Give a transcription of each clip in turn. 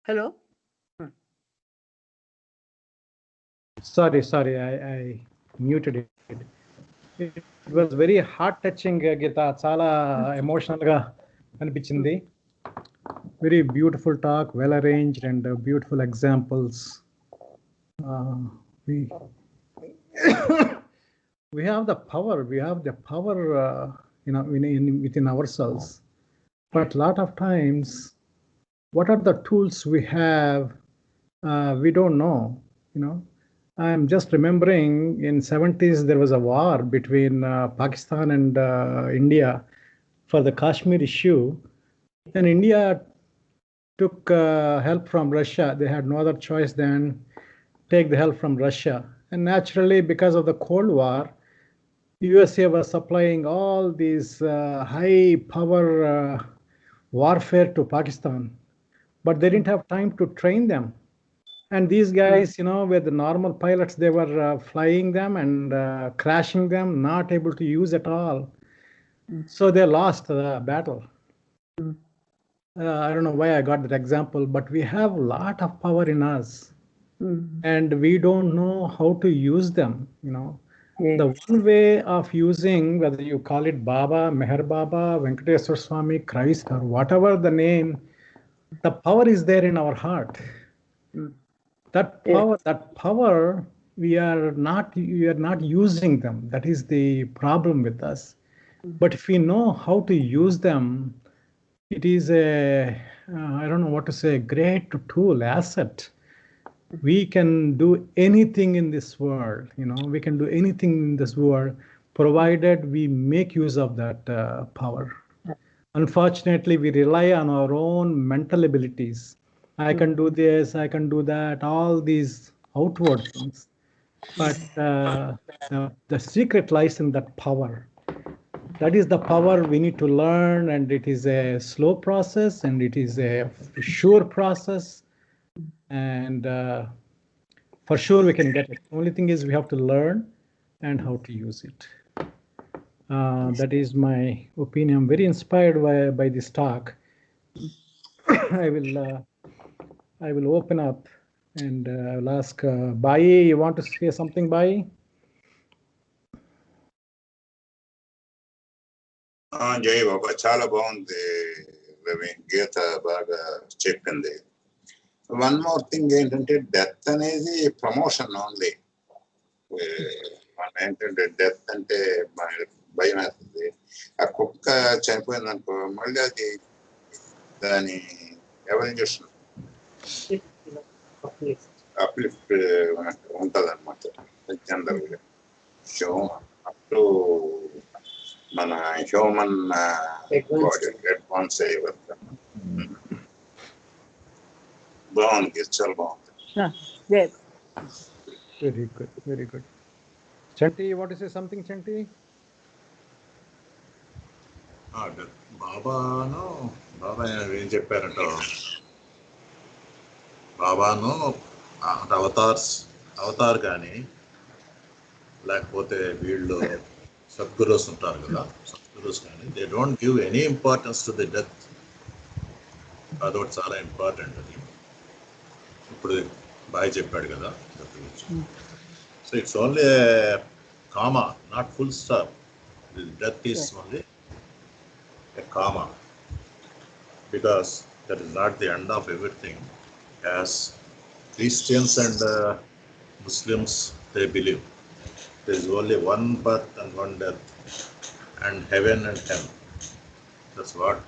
Hello? Sorry, I muted it. It was very heart-touching, Gita. Chala emotional ga అనిపించింది. Very beautiful talk, well arranged, and beautiful examples. We we have the power. We have the power, within ourselves. But a lot of times, what are the tools we have? We don't know. I'm just remembering in 70s there was a war between Pakistan and India for the Kashmir issue, and India took help from Russia. They had no other choice than take the help from Russia. And naturally, because of the Cold War, USA was supplying all these high power warfare to Pakistan, but they didn't have time to train them. And these guys, with the normal pilots, they were flying them and crashing them, not able to use at all. So they lost the battle. I don't know why I got that example, but we have a lot of power in us, and we don't know how to use them. The one way of using, whether you call it Baba, Meher Baba, Venkateswar Swami, Christ, or whatever the name, the power is there in our heart. That power, we are not using them. That is the problem with us. But if we know how to use them, it is I don't know what to say, great tool, asset. We can do anything in this world. We can do anything in this world, provided we make use of that power. Unfortunately, we rely on our own mental abilities. I can do this, I can do that, all these outward things. But the secret lies in that power. That is the power we need to learn, and it is a slow process, and it is a sure process. And for sure we can get it. The only thing is we have to learn and how to use it. That is my opinion. I'm very inspired by this talk. I will open up and I'll ask Bai, you want to say something, Bai? జై బాబా చాలా బాగుంది రవి గీత బాగా చెప్పింది. One more thing ఏంటంటే death అనేది promotion only. మనం ఏంటంటే death అంటే భయం వేస్తుంది. ఆ కుక్క చనిపోయింది అనుకో, మళ్ళీ అది దాని ఎవల్యూషన్ అప్లిఫ్ట్ ఉంటుంది అనమాట జనరల్గా. సో అప్పుడు మన హ్యూమన్ బాడీ అడ్వాన్స్ అయ్యే వరకు బాగుంది, చాలా బాగుంది. Very good, very good. Chanti, you want to say something, Chanti? బాబా ఏం చెప్పారంట, బాబాను అవతార్ కానీ లేకపోతే వీళ్ళు సద్గురుస్ ఉంటారు కదా, సద్గురుస్ కానీ they don't give any importance to the death. అదొకటి చాలా ఇంపార్టెంట్. అది ఇప్పుడు బాయ్ చెప్పాడు కదా డెత్ గురించి. So it's only comma, not full stop. Death is only a comma, because that is not the end of everything. As Christians and Muslims, they believe there is only one birth and one death, and heaven and hell. That's what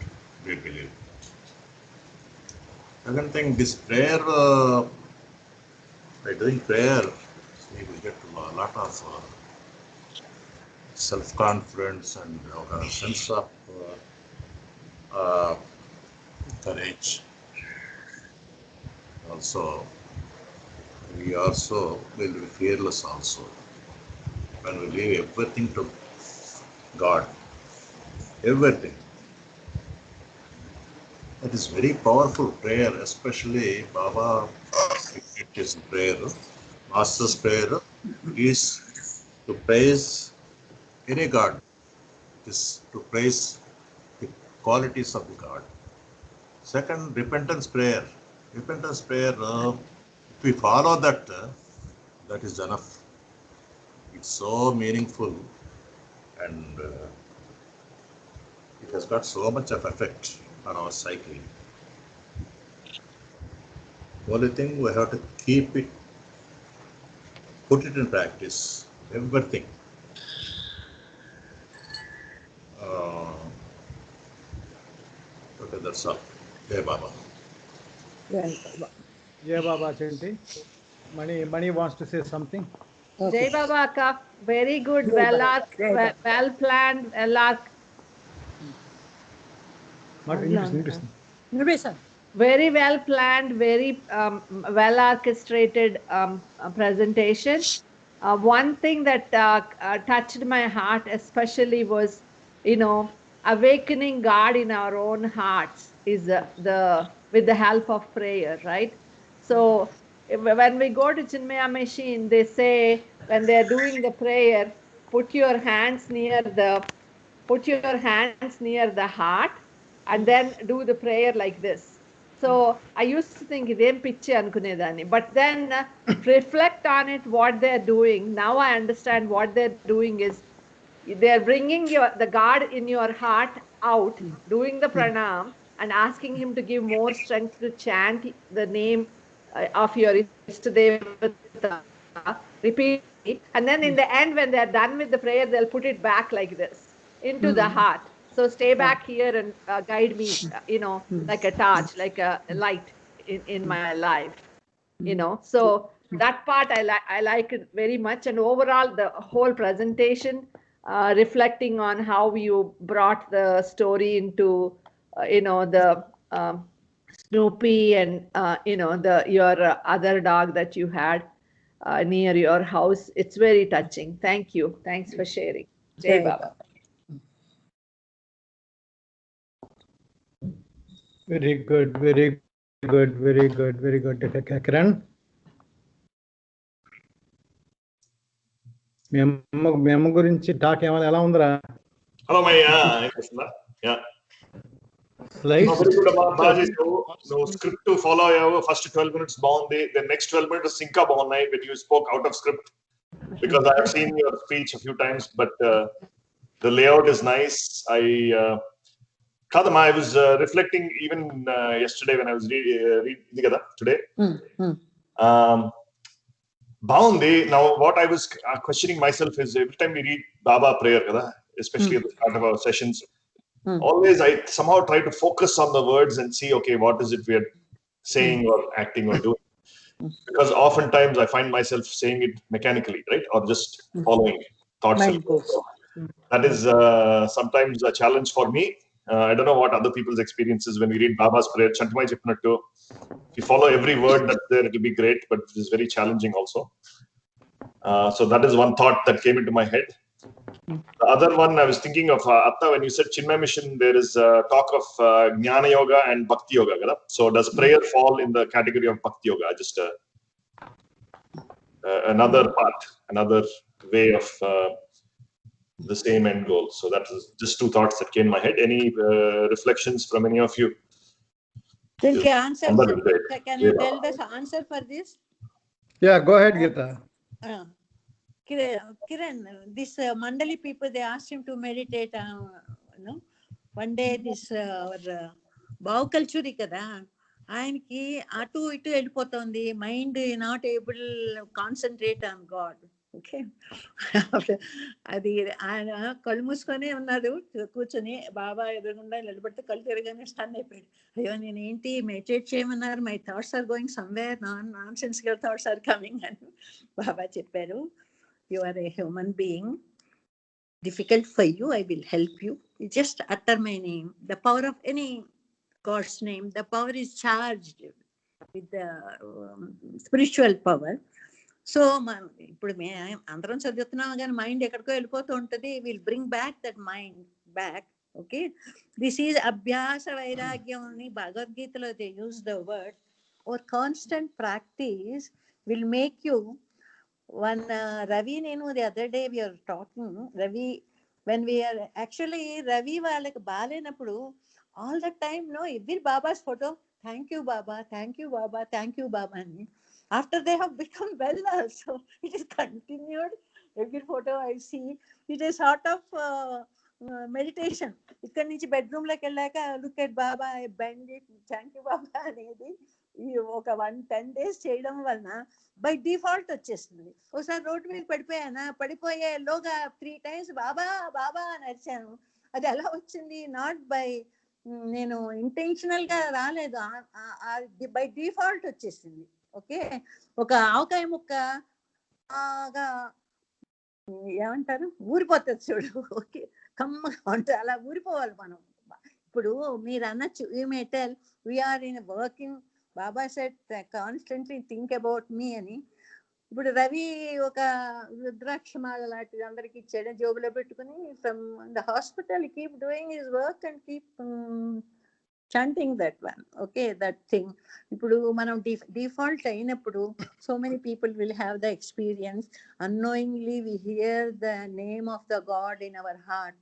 we believe. Second thing, this prayer, by doing prayer, we will get a lot of self-confidence and a sense of courage. Also, we also will be fearless also when we leave everything to God. Everything. That is very powerful prayer, especially Baba, his prayer, Master's prayer is to praise any God, is to praise the qualities of the God. Second, repentance prayer. repentance prayer, if we follow that, that is enough. It's so meaningful, and it has got so much of effect on our psyche. Only thing, we have to keep it, put it in practice, everything. Okay, that's all. Jai Baba. Jai Baba. Jai Baba, Chinti. Mani wants to say something. Okay. Jai Baba Akka, very good, Jai well Baba. arc, Jai Baba. well planned, well arc. Very well planned, very well orchestrated presentation. One thing that touched my heart especially was, awakening God in our own hearts is with the help of prayer, right? So when we go to Chinmaya machine, they say when they are doing the prayer, put your hands near the heart and then do the prayer like this. So I used to think idem piche anukunedani, but then reflect on it, what they're doing. Now I understand what they're doing is they're bringing the God in your heart out, doing the pranam and asking him to give more strength to chant the name of your Istadevata, repeat it. And then in the end, when they're done with the prayer, they'll put it back like this into the heart. So stay back here and guide me, like a torch, like a light in my life, So that part I like it very much. And overall, the whole presentation, reflecting on how you brought the story into, the Snoopy and, your other dog that you had near your house. It's very touching. Thank you. Thanks for sharing. Jai Baba. Very good, very good, very good, very good. Kiran? మేము గురించి talk ఏమైనా ఎలా ఉందిరా? Hello మయ్యా, yeah slides బాగా చేసావు. నువ్వు script follow అయ్యావు. ఫస్ట్ 12 minutes బాగుంది. దెన్ నెక్స్ట్ 12 minutes ఇంకా బాగున్నాయి when you spoke out of script, because I have seen your speech a few times, but the layout is nice. Kadama, I was reflecting even yesterday when I was reading today. Baundi, now what I was questioning myself is every time we read Baba prayer, especially at the start of our sessions, always I somehow try to focus on the words and see, okay, what is it we are saying or acting or doing? Because oftentimes I find myself saying it mechanically, right? Or just following thoughts. That is sometimes a challenge for me. I don't know what other people's experiences when we read Baba's prayer. Chantamai Chipnattu, if you follow every word that's there, it will be great, but it is very challenging also. So that is one thought that came into my head. The other one, I was thinking of, Atta, when you said Chinmaya Mission, there is talk of Jnana Yoga and Bhakti Yoga. So does prayer fall in the category of Bhakti Yoga? Just another part, another way of the same end goal. So that is just two thoughts that came in my head. Any reflections from any of you? Can you tell us answer for this? Yeah, go ahead, Geeta. Kiran, this Mandali people, they asked him to meditate. One day this Bhav Kalchuri kada, ఆయనకి అటు ఇటు వెళ్ళిపోతుంది, mind not able concentrate on God. Okay, అది ఆయన కళ్ళు మూసుకొని ఉన్నాడు కూర్చొని, బాబా ఎదురుగుండా నిలబడితే కళ్ళు తిరగానే స్టన్ అయిపోయాడు. అయ్యో నేను ఏంటి మెడిటేట్ చేయమన్నారు, my thoughts are going somewhere, nonsensical thoughts are coming అని బాబా చెప్పారు. You are a human being. Difficult for you, I will help you. You just utter my name. The power of any God's name, the power is charged with the spiritual power. So ఇప్పుడు అందరం చదువుతున్నాం కానీ mind ఎక్కడికో వెళ్ళిపోతూ ఉంటుంది. Will bring back that mind back. Okay, this is అభ్యాస వైరాగ్యం అని భగవద్గీతలో they use the word. Or constant practice will make you one. Ravi nenu the other day we are talking, Ravi, when we are actually Ravi వాళ్ళకి బాలేనప్పుడు all the time every Baba's photo thank you Baba, thank you Baba, thank you Baba అని. After they have become well also, it is continued. Every photo I see, it is sort of meditation. ఇక్కడ నుంచి bedroom లోకి వెళ్ళాక look at Baba, bend it, thank you Baba అనేది ఈ ఒక 10 days చేయడం వలన బై డిఫాల్ట్ వచ్చేస్తుంది. ఒకసారి రోడ్డు మీద పడిపోయానా, పడిపోయేలోగా 3 times బాబా బాబా అని అరిచాను. అది ఎలా వచ్చింది? నాట్ బై, నేను ఇంటెన్షనల్ గా రాలేదు, బై డిఫాల్ట్ వచ్చేసింది. ఓకే, ఒక ఆవకాయ ముక్క బాగా ఏమంటారు ఊరిపోతుంది చూడు, ఓకే కమ్మగా ఉంటుంది, అలా ఊరిపోవాలి మనం. ఇప్పుడు మీరు అనొచ్చు, you may tell we're in working, Baba set constantly think about me అని. ఇప్పుడు రవి ఒక రుద్రాక్షమాల లాంటిది అందరికి ఇచ్చాడు, జోబులో పెట్టుకుని from the hospital keep doing his work and keep chanting that one. Okay, that thing. ఇప్పుడు మనం డిఫాల్ట్ అయినప్పుడు so many people will have the experience. Unknowingly we hear the name of the God in our heart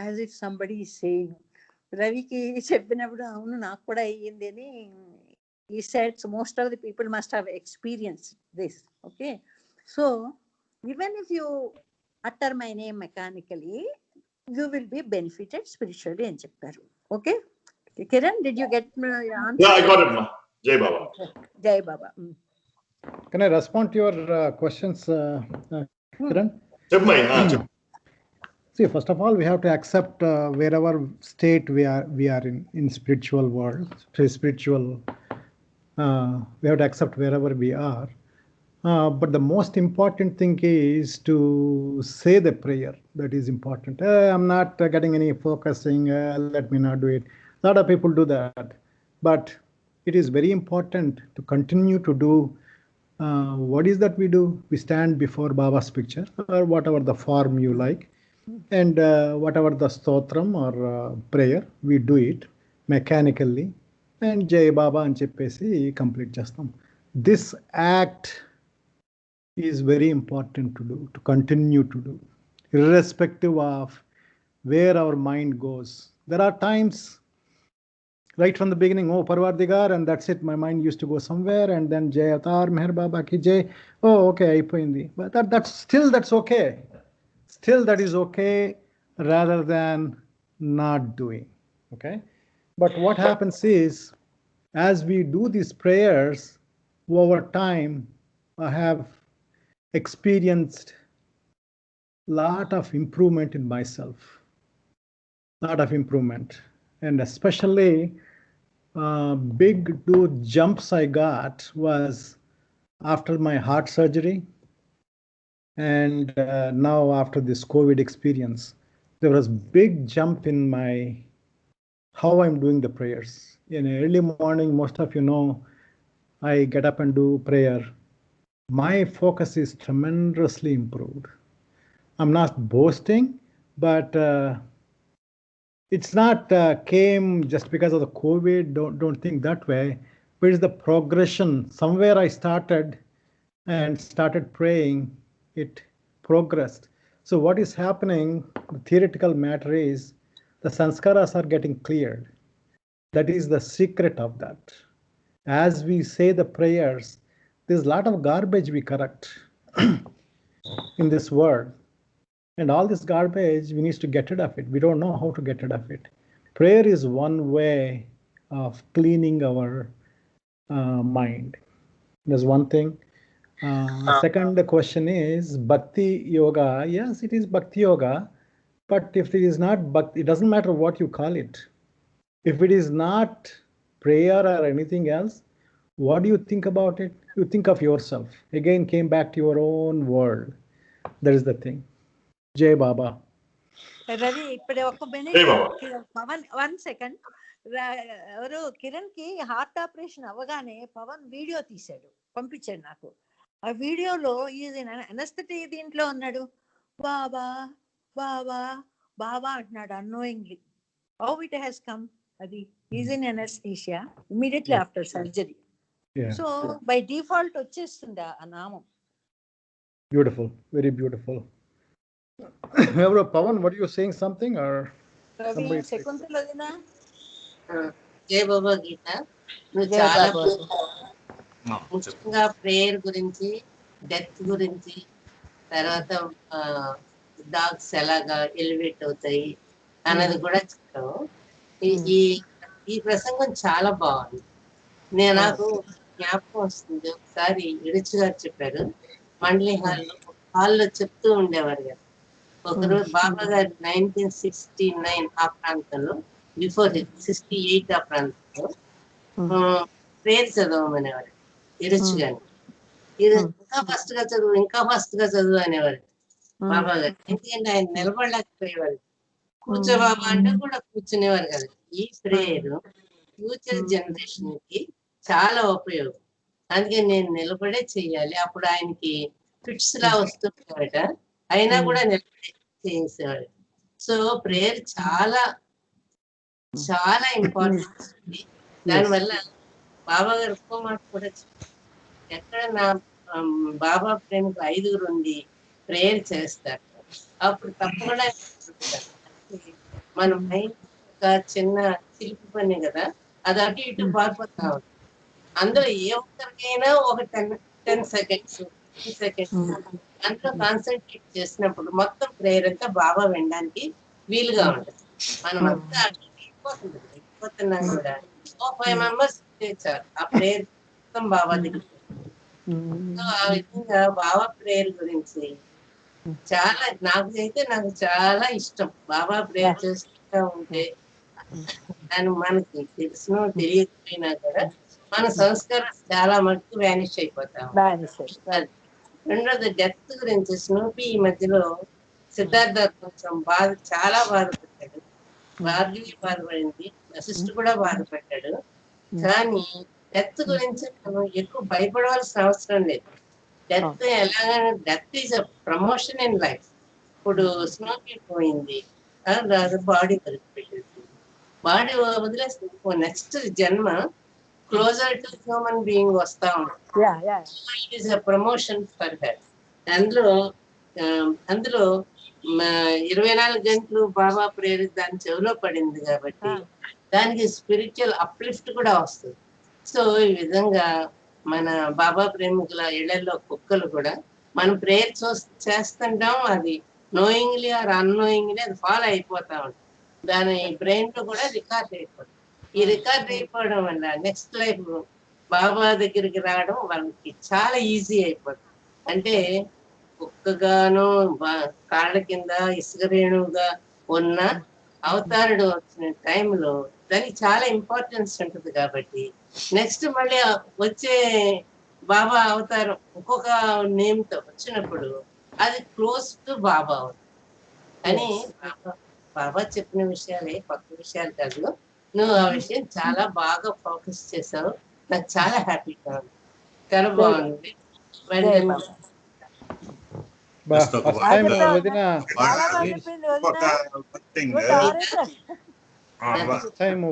as if somebody is saying. రవికి చెప్పినప్పుడు అవును నాకు కూడా అయ్యింది అని he said, so most of the people must have experienced this. Okay, so even if you utter my name mechanically, you will be benefited spiritually అని చెప్పారు. Okay, Kiran, did you get my answer? Yeah, I got it, ma. Jai Baba. Jai Baba. Can I respond to your questions, Kiran? See, first of all, we have to accept wherever state we are in spiritual world, spiritual. We have to accept wherever we are. But the most important thing is to say the prayer. That is important. I'm not getting any focusing. Let me not do it. A lot of people do that, but it is very important to continue to do. What is that we do? We stand before Baba's picture or whatever the form you like, and whatever the stotram or prayer, we do it mechanically, and Jai Baba and Cheppesi complete chestam. This act is very important to do, to continue to do, irrespective of where our mind goes. There are times right from the beginning, oh Parvardigar, and that's it, my mind used to go somewhere, and then Jai Avatar Meher Baba ki Jai, oh okay, అయిపోయింది. But that's okay. Still that is okay, rather than not doing. Okay, but what happens is, as we do these prayers over time, I have experienced lot of improvement in myself, lot of improvement. And especially big two jumps I got was after my heart surgery, and now after this COVID experience. There was big jump in my how I'm doing the prayers. In early morning, most of you know, I get up and do prayer. My focus is tremendously improved. I'm not boasting, but it's not came just because of the COVID. Don't think that way. But it's the progression. Somewhere I started praying, it progressed. So what is happening? The theoretical matter is the sanskaras are getting cleared. That is the secret of that. As we say the prayers, there's a lot of garbage we correct in this world. And all this garbage, we need to get rid of it. We don't know how to get rid of it. Prayer is one way of cleaning our mind. There's one thing. Second question is Bhakti Yoga. Yes, it is Bhakti Yoga. But if it is not Bhakti, it doesn't matter what you call it. If it is not prayer or anything else, what do you think about it? You think of yourself. Again, came back to your own world. That is the thing. Jai Baba. Ravi ఇప్పుడు ఒక Jai Baba. Minute, 1 second. ఎవరు కిరణ్ కి heart operation అవగానే Pawan video తీశాడు, పంపించాడు నాకు. ఆ వీడియోలో ఈజ్ అనస్థెటీ దీంట్లో ఉన్నాడు, బాబా బాబా బాబా అంటున్నాడు annoyingly. How it has come? అది is in anaesthesia immediately after surgery. So by default వచ్చేస్తుంది ఆ నామం. Beautiful, very beautiful. Pawan, what are you saying? Something or రవి సెకండ్స్ లోదినా? జై బాబా గీత. నువ్వు జై చాలా బాబా. ముఖ్యంగా ప్రేయర్ గురించి, డెత్ గురించి, తర్వాత డాగ్స్ ఎలాగా ఎలివేట్ అవుతాయి అన్నది కూడా చెప్పావు. ఈ ఈ ప్రసంగం చాలా బాగుంది. నాకు జ్ఞాపకం వస్తుంది, ఒకసారి ఇరుచు గారు చెప్పారు, మండలి హాల్లో చెప్తూ ఉండేవారు కదా. ఒకరోజు బాబా గారు 1969 ఆ ప్రాంతంలో, బిఫోర్ 68 ఆ ప్రాంతంలో ప్రేయర్ చదవమనేవారు ఇరుచు గారు. ఇది ఇంకా ఫస్ట్ గా చదువు, ఇంకా ఫస్ట్ గా చదువు అనేవారు బాబా గారు. ఎందుకంటే ఆయన నిలబడలేకపోయేవారు. కూర్చో బాబా అంటే కూడా కూర్చునేవారు కదా. ఈ ప్రేయర్ ఫ్యూచర్ జనరేషన్ కి చాలా ఉపయోగం. అందుకే నేను నిలబడే చెయ్యాలి. అప్పుడు ఆయనకి ఫిట్స్ లా వస్తుంటారట, అయినా కూడా నిలబడే చేసేవాడు. సో ప్రేయర్ చాలా చాలా ఇంపార్టెంట్ ఉంది. దానివల్ల బాబా గారు ఒక్కో మాట కూడా ఎక్కడ నా బాబా ప్రేమకు 5 ఉండి ప్రేయర్ చేస్తారు, అప్పుడు తప్పకుండా మన మైండ్ ఒక చిన్న చిలిపి పని కదా, అది అటు ఇటు పారిపోతా ఉంటుంది. అందులో ఏ ఒక్కరికైనా ఒక 10 సెకండ్స్ 15 సెకండ్స్ అందులో కాన్సన్ట్రేట్ చేసినప్పుడు మొత్తం ప్రేయర్ అంతా బాబా వినడానికి వీలుగా ఉంటుంది. మనం అంతా వెళ్ళిపోతున్నాం కూడా 5 మెంబర్స్ చేశారు ఆ ప్రేయర్ మొత్తం బాబా దగ్గర. సో ఆ విధంగా బాబా ప్రేయర్ గురించి చాలా నాకు చాలా ఇష్టం. బాబా ప్రేయర్ చేస్తూ ఉంటే దాని మనకి తెలిసిన తెలియకపోయినా కూడా మన సంస్కారం చాలా మటుకు వ్యానిష్ అయిపోతాం. రెండోది డెత్ గురించి స్నూపీ ఈ మధ్యలో సిద్ధార్థ కొంచెం చాలా బాధపడ్డాడు. భార్గవి బాధపడింది, వశిష్ఠ కూడా బాధపడ్డాడు. కానీ డెత్ గురించి మనం ఎక్కువ భయపడవలసిన అవసరం లేదు. డెత్ ఎలాగైనా death is a promotion in life. ఇప్పుడు స్నూపీ పోయింది, బాడీ వదిలిపెట్టేది, బాడీ వదిలేస్తే నెక్స్ట్ జన్మ క్లోజర్ టు హ్యూమన్ బీయింగ్ వస్తా ఉంటుంది. It is a promotion for her. అందులో 24 గంటలు బాబా ప్రేయర్ దాని చెవిలో పడింది కాబట్టి దానికి స్పిరిచువల్ అప్లిఫ్ట్ కూడా వస్తుంది. సో ఈ విధంగా మన బాబా ప్రేమికుల ఇళ్లలో కుక్కలు కూడా మనం ప్రేయర్ చేస్తుంటాం, అది నోయింగ్లీ ఆర్ అన్నోయింగ్లీ అది ఫాలో అయిపోతా ఉంటుంది. దాని బ్రెయిన్ లో కూడా రికార్డ్ అయిపోతుంది. ఈ రికార్డ్ అయిపోవడం వల్ల నెక్స్ట్ లైఫ్ బాబా దగ్గరికి రావడం వాళ్ళకి చాలా ఈజీ అయిపోతుంది. అంటే కుక్కగాను కాళ్ళ కింద ఇసుక రేణువుగా ఉన్న అవతారుడు వచ్చిన టైంలో దానికి చాలా ఇంపార్టెన్స్ ఉంటుంది. కాబట్టి నెక్స్ట్ మళ్ళీ వచ్చే బాబా అవతారం ఇంకొక నేమ్ తో వచ్చినప్పుడు అది క్లోజ్ టు బాబా అవుతుంది అని బాబా చెప్పిన విషయాలే, కొత్త విషయాలు కాదు. నువ్వు ఆ విషయం చాలా బాగా ఫోకస్ చేసావు. నాకు చాలా హ్యాపీగా ఉంది, చాలా బాగుంది.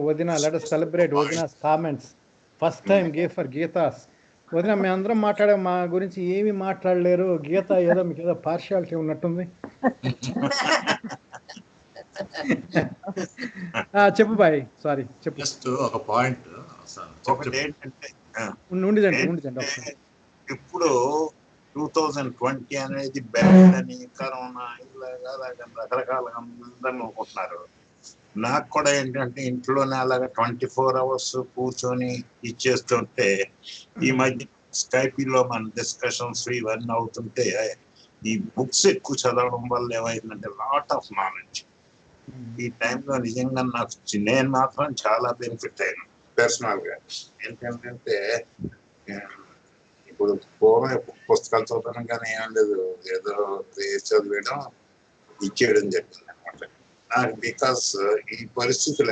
వదిన let us celebrate వదిన's comments. ఫస్ట్ టైం ఫర్ గీతాస్. వదిన మేమందరం మాట్లాడే మా గురించి ఏమి మాట్లాడలేరు, గీత ఏదో మీకు ఏదో పార్షియాలిటీ ఉన్నట్టుంది. చెప్పు బాయ్, సారీ చెప్పు. జస్ట్ ఒక పాయింట్ ఒకటి ఏంటంటే ఉండిదండి ఇప్పుడు 2020 అనేది బ్యాడ్ అని, కరోనా ఇలాగా రకరకాలుగా అందరూ అనుకుంటున్నారు. నాకు కూడా ఏంటంటే ఇంట్లోనే అలాగా 24 hours కూర్చొని ఇచ్చేస్తుంటే, ఈ మధ్య స్కైపీలో మన డిస్కషన్స్ ఇవన్నీ అవుతుంటే ఈ బుక్స్ ఎక్కువ చదవడం వల్ల ఏమైందంటే లాట్ ఆఫ్ నాలెడ్జ్ ఈ టైంలో నిజంగా నేను మాత్రం చాలా బెనిఫిట్ అయ్యాను పర్సనల్ గా. ఏంటంటే ఇప్పుడు పుస్తకాలు చదవడం కానీ ఏం లేదు, ఏదో చదివేయడం ఇచ్చేయడం జరిగింది అనమాట నాకు. బికాస్ ఈ పరిస్థితులు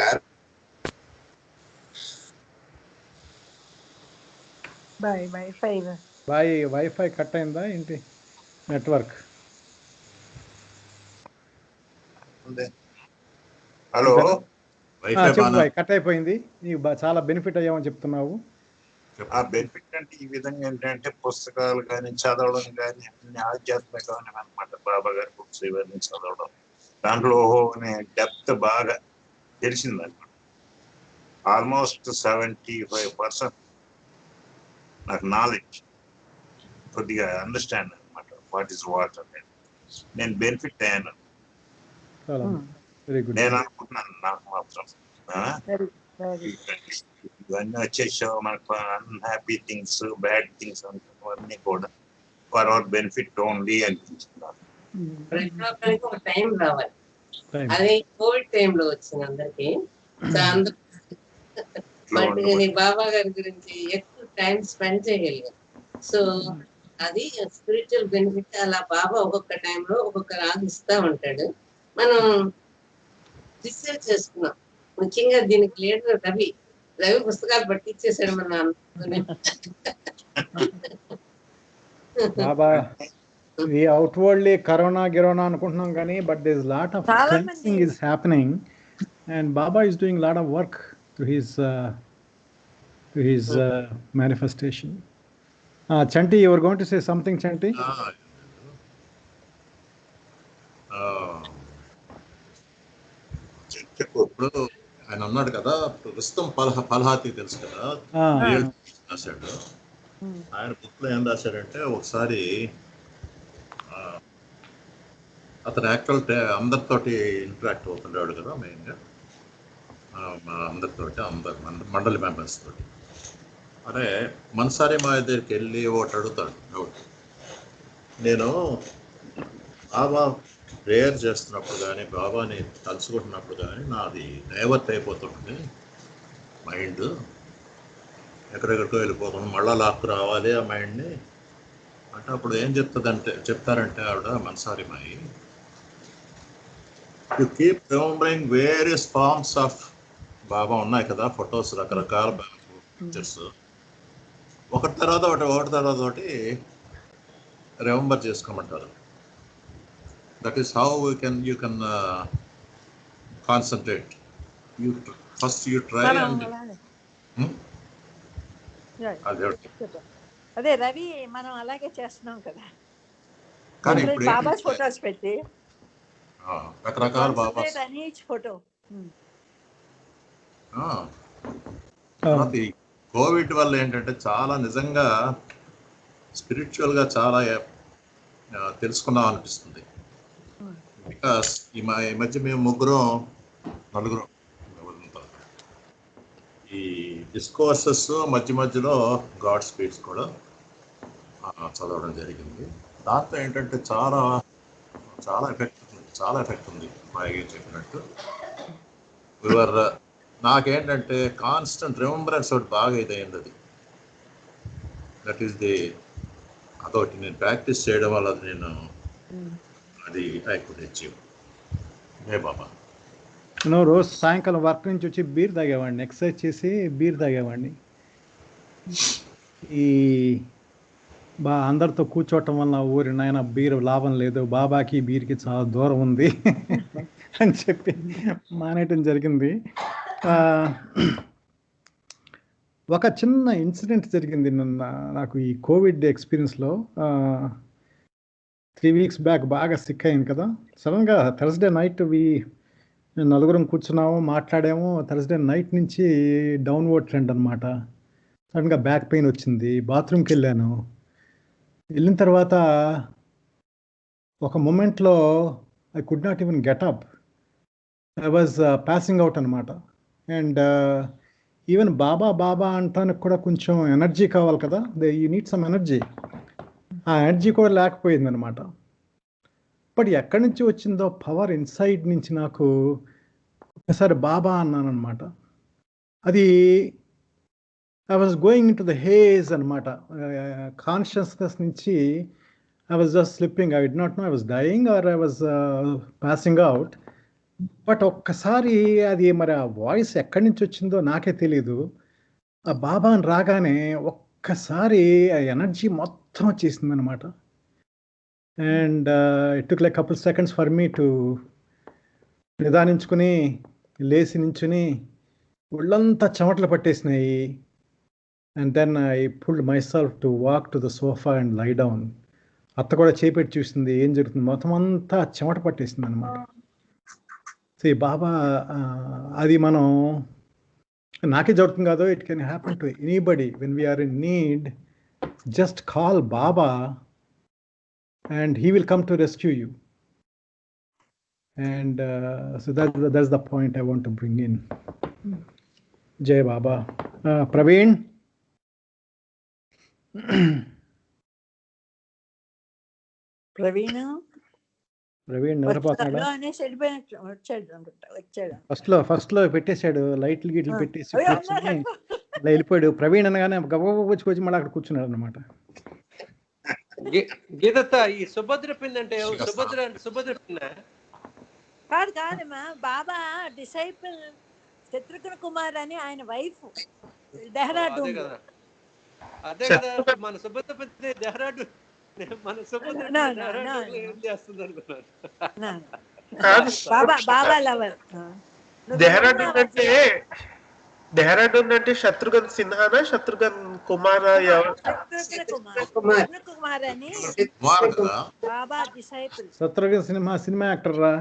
వైఫై కట్ అయిందా ఏంటి? నెట్వర్క్. హలో కట్ అయిపోయింది. నీకు చాలా బెనిఫిట్ అయ్యామని చెప్తున్నావు. ఆ బెనిఫిట్ అంటే ఈ విధంగా ఏంటంటే పుస్తకాలు కానీ చదవడం కానీ అన్ని ఆధ్యాత్మికమైన అనమాట. బాబా గారి బుక్స్ ఇవన్నీ చదవడం, దాంట్లో డెప్త్ బాగా తెలిసిందన్నమాట. ఆల్మోస్ట్ 75% నాకు నాలెడ్జ్ కొద్దిగా అండర్స్టాండ్ అనమాట వాట్ ఈస్ వాట్ అనేది. నేను బెనిఫిట్ అయ్యాను. చాలా వెరీ గుడ్. నేను అనుకుంటున్నాను నాకు మాత్రం ఇవన్నీ వచ్చేసావు మనకు అన్హ్యాపీ థింగ్స్ బ్యాడ్ థింగ్స్ అనుకున్నవన్నీ కూడా ఫర్ అవర్ బెనిఫిట్ ఓన్లీ అనిపించింది. ప్రతి ఒక్కరికి ఒక టైం రావాలి. అది కోవిడ్ టైంలో వచ్చింది అందరికి. బట్ నేను బాబా గారి గురించి ఎక్కువ టైం స్పెండ్ చేయగలిగాను. సో అది స్పిరిచువల్ బెనిఫిట్. అలా బాబా ఒక్కొక్క టైంలో ఒక్కొక్క రాగు ఇస్తా ఉంటాడు. మనం రీసెర్చ్ చేసుకున్నాం. ముఖ్యంగా దీనికి లీడర్ రవి పుస్తకాలు పట్టించేసాడు మన బాబా we outwardly corona అనుకుంటున్నాం కానీ but there is lot of cleansing is happening and Baba is doing a lot of work through his manifestation. Chanti, you were going to say something, Chanti? ఇప్పుడు ఆయన అన్నాడు కదా, ప్రస్తుతం పల్హాతి తెలుసు కదా, రాశాడు. ఆయన బుక్ లో ఏం రాశాడంటే, ఒకసారి అతను యాక్చువల్ అందరితోటి ఇంటరాక్ట్ అవుతుండేవాడు కదా, మెయిన్గా అందరితోటి మండలి మెంబర్స్ తోటి. అరే మనసారి మా దగ్గరికి వెళ్ళి ఒకటి అడుగుతాడు, నేను బాబా ప్రేయర్ చేస్తున్నప్పుడు కానీ బాబాని తలుచుకుంటున్నప్పుడు కానీ నాది డైవర్ట్ అయిపోతుంది మైండ్, ఎక్కడెక్కడికో వెళ్ళిపోతుంది, మళ్ళా లాక్కు రావాలి ఆ మైండ్ని అంటే. అప్పుడు ఏం చెప్తారంటే ఆవిడ మనసారి మాయి, you keep remembering various forms of Baba ఉన్నాయి కదా, ఫొటోస్ రకరకాల పిక్చర్స్, ఒకటి తర్వాత ఒకటి రిమెంబర్ చేసుకోమంటారు. That is how you can concentrate. First you try and అదే రవి మనం అలాగే చేస్తున్నాం కదా. కానీ ఇప్పుడు బాబా ఫోటోస్ పెట్టి రకరకాల బాబా ఫోటో. కోవిడ్ వల్ల ఏంటంటే చాలా నిజంగా స్పిరిచువల్ గా చాలా తెలుసుకున్నాం అనిపిస్తుంది. బికాస్ ఈ మధ్య మేము నలుగురం ఈ డిస్కోర్సెస్ మధ్యలో గాడ్ స్పీడ్స్ కూడా చదవడం జరిగింది. దాంతో ఏంటంటే చాలా ఎఫెక్ట్ ఉంది. మా అయ్య చెప్పినట్టు నాకేంటంటే కాన్స్టెంట్ రిమెంబరెన్స్ ఒకటి బాగా ఇదైంది. అది దట్ ఈస్ అదొకటి నేను ప్రాక్టీస్ చేయడం వల్ల అది ఐ కుడ్ అచీవ్. బాబా రోజు సాయంకాలం వర్క్ నుంచి వచ్చి బీర్ తాగేవాడిని, ఎక్సర్సైజ్ చేసి బీర్ తాగేవాడిని. ఈ అందరితో కూర్చోవటం వల్ల ఊరి నాయన బీర్ లాభం లేదు, బాబాకి బీర్కి చాలా దూరం ఉంది అని చెప్పి మానేయటం జరిగింది. ఒక చిన్న ఇన్సిడెంట్ జరిగింది నాకు ఈ కోవిడ్ ఎక్స్పీరియన్స్లో. 3 weeks బ్యాక్ బాగా సిక్ అయింది కదా. సడన్గా థర్స్డే నైట్ నలుగురం కూర్చున్నాము, మాట్లాడాము. థర్స్డే నైట్ నుంచి డౌన్వర్డ్ ట్రెండ్ అనమాట. సడన్గా బ్యాక్ పెయిన్ వచ్చింది, బాత్రూమ్కి వెళ్ళాను. వెళ్ళిన తర్వాత ఒక మూమెంట్లో I could not even get up, I was passing out అనమాట. అండ్ ఈవెన్ బాబా అంటానికి కూడా కొంచెం ఎనర్జీ కావాలి కదా, యూ నీడ్ సమ్ ఎనర్జీ. ఆ ఎనర్జీ కూడా లేకపోయింది అనమాట. బట్ ఎక్కడి నుంచి వచ్చిందో పవర్ ఇన్సైడ్ నుంచి నాకు ఒకసారి బాబా అన్నాను అనమాట. అది I was going in to the haze అనమాట. కాన్షియస్నెస్ నుంచి I was just slipping. I did not know I was dying or I was passing out. But ఒక్కసారి అది మరి ఆ వాయిస్ ఎక్కడి నుంచి వచ్చిందో నాకే తెలీదు. ఆ బాబా అని రాగానే ఒక్కసారి ఆ ఎనర్జీ మొత్తం వచ్చేసింది అనమాట. And it took like couple seconds for me to నిదానించుకుని లేచి నించుని ఒళ్ళంతా చెమటలు పట్టేసినాయి. And then I pulled myself to walk to the sofa and lie down. అత్త కూడా చేపెట్టి చూసింది ఏం జరుగుతుంది, మొత్తం అంతా చెమట పట్టేసింది అనమాట. సో ఈ బాబా అది మనం నాకే జరుగుతుంది కాదు, it can happen to anybody. When we're in need, just call Baba and he will come to rescue you. And so that's the point I want to bring in. Jai Baba. Praveen. Praveen నిద్రపోతాడా? అనేసి వచ్చాడు. First లో పెట్టేశాడు, లైట్లు గిట్లు పెట్టేసి కూర్చొని ఇలా వెళ్ళిపోయాడు. ప్రవీణ్ అనగానే గబగబా వచ్చి మళ్ళీ అక్కడ కూర్చున్నాడు అనమాట. గీతత్త, ఈ సుభద్ర పిండి అంటే సుభద్ర పిండి కాదమ్మా, బాబా డిసైపుల్ శత్రుఘ్న కుమార్ అని ఆయన వైఫ్ డెహ్రాడూన్. అదే కదా మన సుభద్ర పిండి డెహ్రాడూన్. మన సుభద్ర ఏం చేస్తుంది అనుకున్నాను. బాబా లవర్. డెహ్రాడూన్ అంటే శత్రుఘ్న సిన్హానా శత్రుఘ్న కుమారా? శత్రుఘ్న కుమార్ అని బాబా డిసైపుల్. శత్రుఘ్న సినిమా యాక్టర్ రా.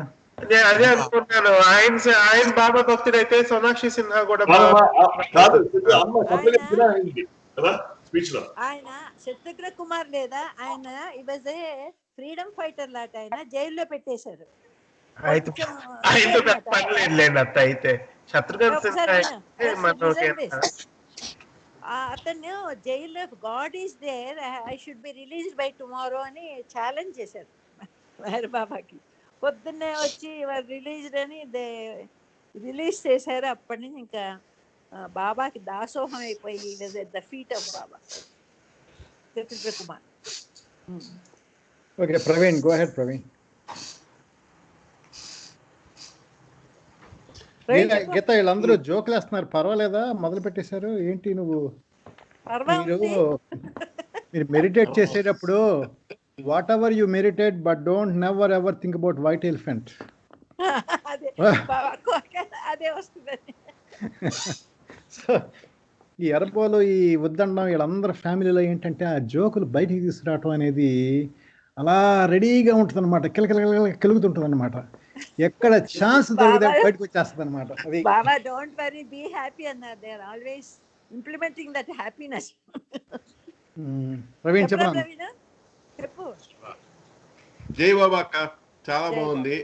అదే అనుకుంటాను. ఆయన బాబా భక్తుడు అయితే సోనాక్షి సిన్హా కూడా ఆయన శత్రుఘ్న కుమార్ లేదా, ఆయన ఈ వాజ్ ఏ ఫ్రీడమ్ ఫైటర్ లాట. ఆయన జైల్లో పెట్టేశారు. అత్త అయితే అతను జైల్లో God is there, I should be released by tomorrow అని ఛాలెంజ్ చేశారు మెహర్ బాబాకి. పొద్దున్నే వచ్చి రిలీజ్డ్ అని రిలీజ్ చేశారు. అప్పటి నుంచి ఇంకా బాబాకి దాసోహం అయిపోయి the feet of Baba Shatrughna Kumar. Okay Praveen, go ahead Praveen. Geeta వీళ్ళందరూ జోకులు వేస్తున్నారు, పర్వాలేదా? మొదలు పెట్టేశారు ఏంటి? మీరు మెడిటేట్ చేసేటప్పుడు what ever you meditate but don't never ever think about white elephant. అదే వస్తుంది. సో ఈ ఎర్రపోలు, ఈ ఉద్దండం, వీళ్ళందరూ ఫ్యామిలీలో ఏంటంటే ఆ జోకులు బయటికి తీసుకురావటం అనేది అలా రెడీగా ఉంటుంది అనమాట, కిలుగుతుంటుంది అనమాట. ఎక్కడ ఛాన్స్ దొరికితే బయటకు వచ్చేస్తుంది అనమాట. Baba don't worry, be happy అన్నారు. They are always implementing that happiness. Praveen చెప్పు. జై బాబా అక్క, చాలా బాగుంది.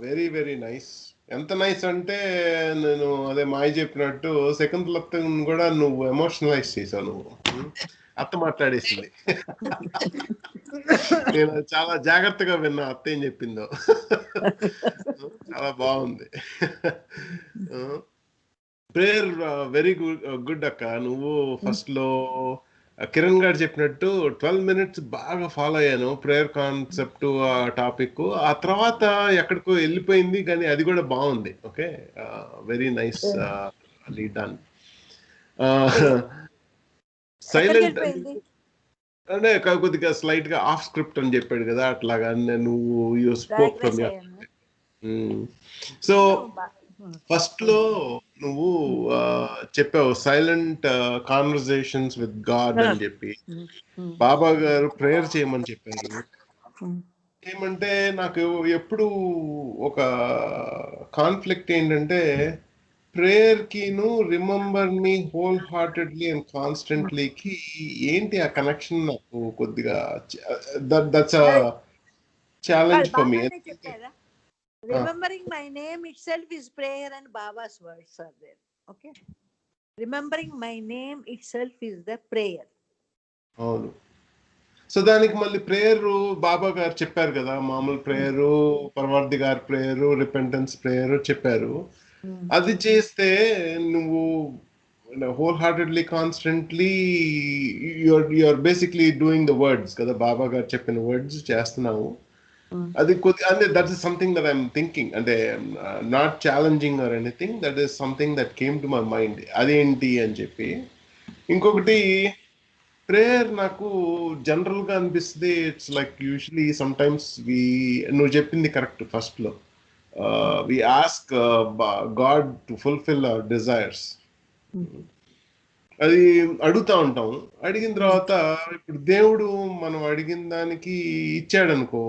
Very very nice. ఎంత నైస్ అంటే నేను అదే మాయ చెప్పినట్టు సెకండ్ లత్తం కూడా నువ్వు ఎమోషనలైజ్ చేసావు. నువ్వు అత్త మాట్లాడేసింది. నేను చాలా జాగ్రత్తగా విన్నా అత్త ఏం చెప్పిందో. చాలా బాగుంది. ప్రేయర్ వెరీ గుడ్ అక్క. నువ్వు ఫస్ట్ లో కిరణ్ గారు చెప్పినట్టు 12 minutes బాగా ఫాలో అయ్యాను, ప్రేయర్ కాన్సెప్ట్ ఆ టాపిక్. ఆ తర్వాత ఎక్కడికో వెళ్ళిపోయింది, కానీ అది కూడా బాగుంది. Okay, very nice lead done. Silent అంటే కొద్దిగా స్లైట్ గా ఆఫ్ స్క్రిప్ట్ అని చెప్పాడు కదా, అట్లాగా నువ్వు you spoke from your. So first లో నువ్వు చెప్పావు సైలెంట్ కాన్వర్సేషన్స్ విత్ గాడ్ అని చెప్పి. బాబా గారు ప్రేయర్ చేయమని చెప్పారు. ఏమంటే నాకు ఎప్పుడు ఒక కాన్ఫ్లిక్ట్ ఏంటంటే ప్రేయర్ కిను remember me wholeheartedly and కాన్స్టెంట్లీకి ఏంటి ఆ కనెక్షన్? నాకు కొద్దిగా that's a challenge for me. Remembering my name itself is prayer and Baba's words are there. Okay, remembering my name itself is the prayer. అవును. So దానికి మళ్ళీ prayer బాబా గారు చెప్పారు కదా, మామూలు ప్రేయరు, పరమార్థి గారి ప్రేయరు, రిపెంటెన్స్ ప్రేయరు చెప్పారు. అది చేస్తే నువ్వు wholeheartedly constantly you're basically doing the words కదా, బాబా గారు చెప్పిన వర్డ్స్ చేస్తున్నావు. అది అంటే that is something that I'm thinking, అంటే not challenging or anything, that is something that came to my mind. అదేంటి అని చెప్పి. ఇంకొకటి ప్రేయర్ నాకు జనరల్ గా అనిపిస్తుంది, it's like usually sometimes నువ్వు చెప్పింది కరెక్ట్ ఫస్ట్ లో, we ask God to fulfil our desires. అది అడుగుతా ఉంటాం. అడిగిన తర్వాత ఇప్పుడు దేవుడు మనం అడిగిన దానికి ఇచ్చాడు అనుకో,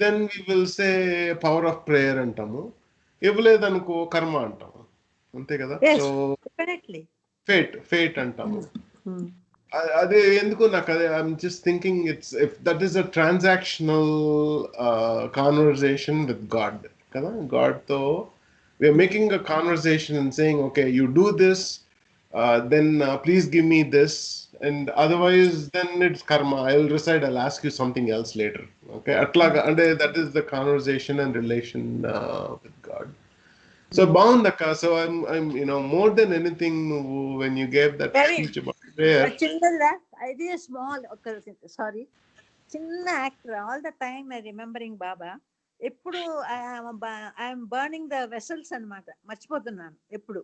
then we will say power of prayer అంటాము. ఇవ్వలేదనుకో కర్మ అంటాము. అంతే కదా. Yes, so definitely. ఫేట్ అంటాము. Hmm. అదే ఎందుకు నాకు అదే I'm just thinking it's if that is a transactional conversation with God కదా. గాడ్తో we're making a conversation and saying okay you do this then please give me this and otherwise then it's karma, I will reside, I will ask you something else later. Okay అట్లాగా అంటే that is the conversation and relation with God. So bound akka. So I'm more than anything when you gave that Very. speech about prayer. చిన్నదా ఇది small sorry చిన్న actor all the time I remembering Baba. ఎప్పుడు I'm burning the vessels అన్నమాట, మర్చిపోతున్నాను ఎప్పుడు.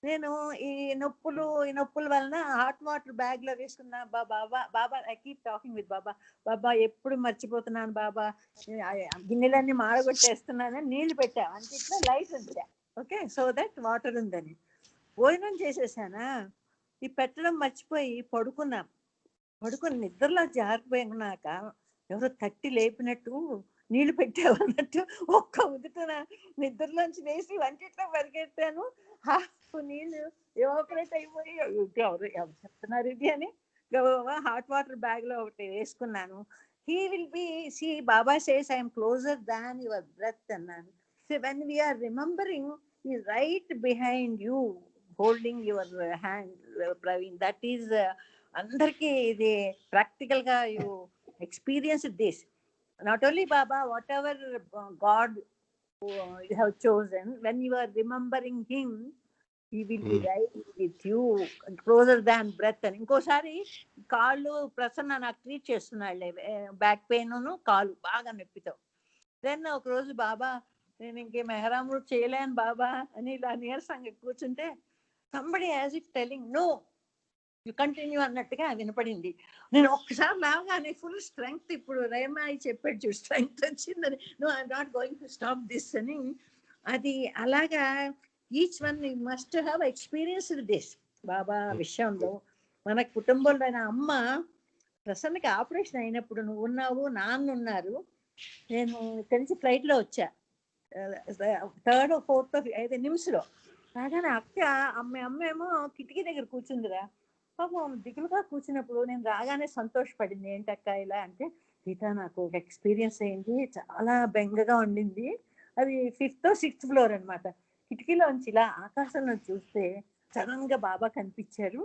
నేను ఈ నొప్పుల వలన హాట్ వాటర్ బ్యాగ్ లో వేసుకున్నా. Baba I keep talking with Baba ఎప్పుడు మర్చిపోతున్నాను బాబా, గిన్నెలన్నీ మాడగొట్టేస్తున్నాను, నీళ్లు పెట్టా అంటే ఇట్లా లైట్ ఉంచా. ఓకే, సో దట్ వాటర్ ఉందని. భోజనం చేసేసానా, ఈ పెట్టడం మర్చిపోయి పడుకుని నిద్రలో జారిపోయినాక ఎవరో తట్టి లేపినట్టు నీళ్లు పెట్టావు అన్నట్టు ఒక్క ఉదుటన నిద్రలోంచి లేచి వంటిట్లో పరిగెత్తాను. హాఫ్ నీళ్లు ఎవాపరేట్ అయిపోయి ఎవరు చెప్తున్నారు ఇది అని హాట్ వాటర్ బ్యాగ్ లో ఒకటి వేసుకున్నాను. He will be see Baba says I'm closer than your breath అన్నాను. సో వెన్ వీఆర్ రిమెంబరింగ్ ఈ right behind you holding your hand, Praveen. That is andarki idi practical ga you experienced this. Not only Baba, whatever God you have chosen, when you are remembering him, he will be right with you, closer than breath. And inkosari kaallu prasanna నాకు treat చేస్తున్నాడులే, back pain కాలు బాగా నొప్పితో. Then ఒక రోజు బాబా నేను ఇంకే మెహరాముడు చేయలేను బాబా అని ఇలా నీరసంగా కూర్చుంటే somebody as it telling no you continue అన్నట్టుగా వినపడింది. నేను ఒక్కసారి లాగానే ఫుల్ స్ట్రెంగ్త్, ఇప్పుడు రేమాయి చెప్పాడు చూడు స్ట్రెంగ్త్ వచ్చిందని, no I'm not going to stop this అని. అది అలాగా each one you must have experienced this Baba విషయంలో. మన కుటుంబంలో అమ్మ ప్రసన్నకి ఆపరేషన్ అయినప్పుడు నువ్వు ఉన్నావు, నాన్న ఉన్నారు. నేను ఇక్కడి నుంచి ఫ్లైట్లో వచ్చా, 3rd or 4th 5 నిమిషంలో రాగానే అమ్మ ఏమో కిటికీ దగ్గర కూర్చుందిరా. పాపం దిగులుగా కూర్చున్నప్పుడు నేను రాగానే సంతోషపడింది. ఏంటక్క ఇలా అంటే, గీత నాకు ఒక ఎక్స్పీరియన్స్ అయింది, చాలా బెంగగా ఉండింది. అది 5th or 6th floor అనమాట. కిటికీలోంచి ఇలా ఆకాశంలో చూస్తే సడన్ గా బాబా కనిపించారు.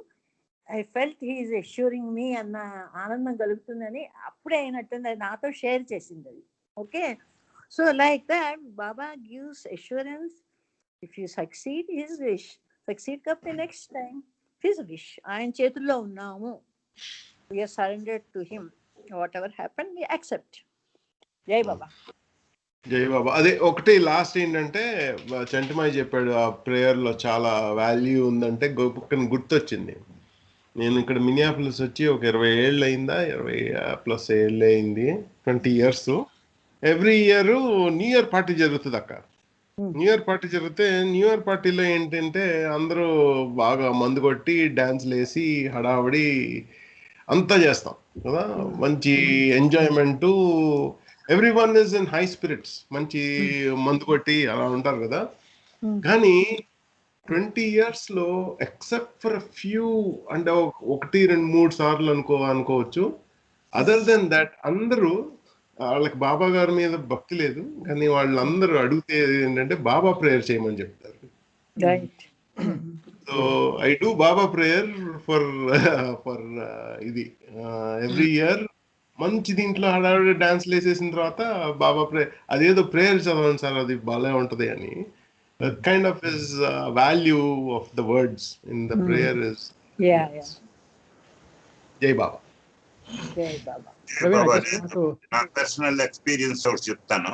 I felt he is assuring me అన్న ఆనందం కలుగుతుందని అప్పుడే అయినట్టుంది. అది నాతో షేర్ చేసింది అది. Okay, so like that Baba gives assurance. If you succeed, his wish. Succeed kapte next time, his wish. ఆయన చేతుల్లో ఉన్నాము. We are surrendered to him. Whatever happened, we accept. జై బాబా. జై బాబా. అదే ఒకటి లాస్ట్ ఏంటంటే చంటిమాయి చెప్పాడు ఆ ప్రేయర్ లో చాలా వాల్యూ ఉందంటే గుర్తొచ్చింది. నేను ఇక్కడ మినియాపోలిస్ వచ్చి ఒక 20 ఏళ్ళు అయిందా, 20+ ఏళ్ళు అయింది, 20 years. Every year new year party జరుగుతుంది అక్క. న్యూ ఇయర్ పార్టీ జరిగితే న్యూ ఇయర్ పార్టీలో ఏంటంటే అందరూ బాగా మందు కొట్టి డాన్స్లు వేసి హడావడి అంతా చేస్తాం కదా, మంచి enjoyment, every one is in high spirits, మంచి మందు కొట్టి అలా ఉంటారు కదా. కానీ 20 years లో ఎక్సెప్ట్ ఫర్ ఫ్యూ అంటే 1-2-3 సార్లు అనుకోవచ్చు, అదర్ దెన్ దట్ అందరూ వాళ్ళకి బాబా గారి మీద భక్తి లేదు, కానీ వాళ్ళందరూ అడిగితే ఏంటంటే బాబా ప్రేయర్ చేయమని చెప్తారు. So I do Baba prayer for ఇది ఎవ్రీ ఇయర్. మంచి దీంట్లో హడావిడి డాన్స్లు వేసేసిన తర్వాత బాబా ప్రేయర్, అదేదో ప్రేయర్ చదవండి సార్ అది భలే ఉంటది అని. Kind of his value of the words in the prayer is జై బాబా. నా పర్సనల్ ఎక్స్పీరియన్స్ ఒకటి చెప్తాను.